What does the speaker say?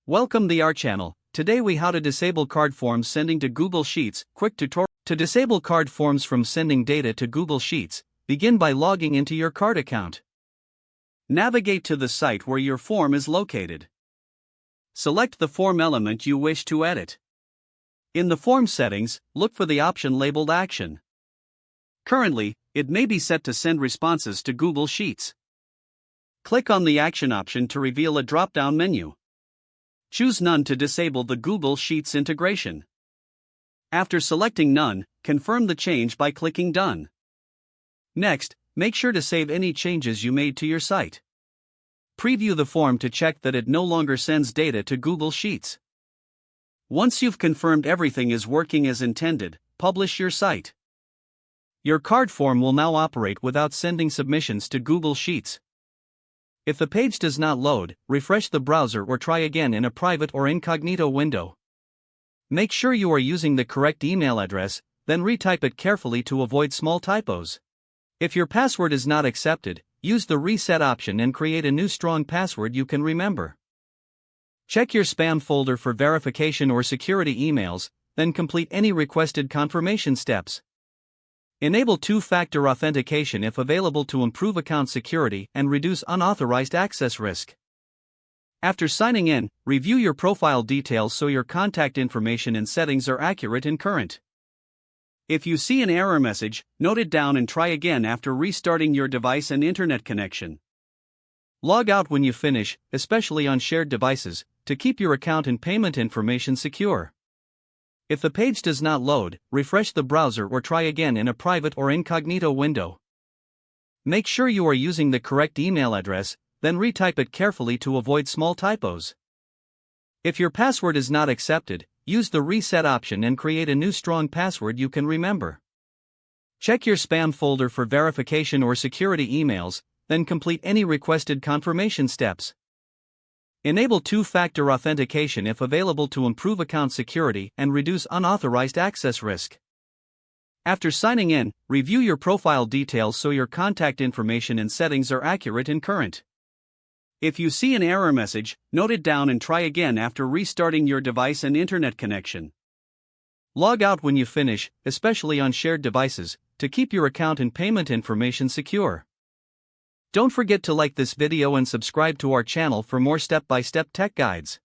Welcome to our channel. Today we how to disable card forms sending to Google Sheets. Quick tutorial. To disable card forms from sending data to Google Sheets, begin by logging into your card account. Navigate to the site where your form is located. Select the form element you wish to edit. In the form settings, look for the option labeled Action. Currently, it may be set to send responses to Google Sheets. Click on the Action option to reveal a drop-down menu. Choose None to disable the Google Sheets integration. After selecting None, confirm the change by clicking Done. Next, make sure to save any changes you made to your site. Preview the form to check that it no longer sends data to Google Sheets. Once you've confirmed everything is working as intended, publish your site. Your card form will now operate without sending submissions to Google Sheets. If the page does not load, refresh the browser or try again in a private or incognito window. Make sure you are using the correct email address, then retype it carefully to avoid small typos. If your password is not accepted, use the reset option and create a new strong password you can remember. Check your spam folder for verification or security emails, then complete any requested confirmation steps. Enable two-factor authentication if available to improve account security and reduce unauthorized access risk. After signing in, review your profile details so your contact information and settings are accurate and current. If you see an error message, note it down and try again after restarting your device and internet connection. Log out when you finish, especially on shared devices, to keep your account and payment information secure. If the page does not load, refresh the browser or try again in a private or incognito window. Make sure you are using the correct email address, then retype it carefully to avoid small typos. If your password is not accepted, use the reset option and create a new strong password you can remember. Check your spam folder for verification or security emails, then complete any requested confirmation steps. Enable two-factor authentication if available to improve account security and reduce unauthorized access risk. After signing in, review your profile details so your contact information and settings are accurate and current. If you see an error message, note it down and try again after restarting your device and internet connection. Log out when you finish, especially on shared devices, to keep your account and payment information secure. Don't forget to like this video and subscribe to our channel for more step-by-step tech guides.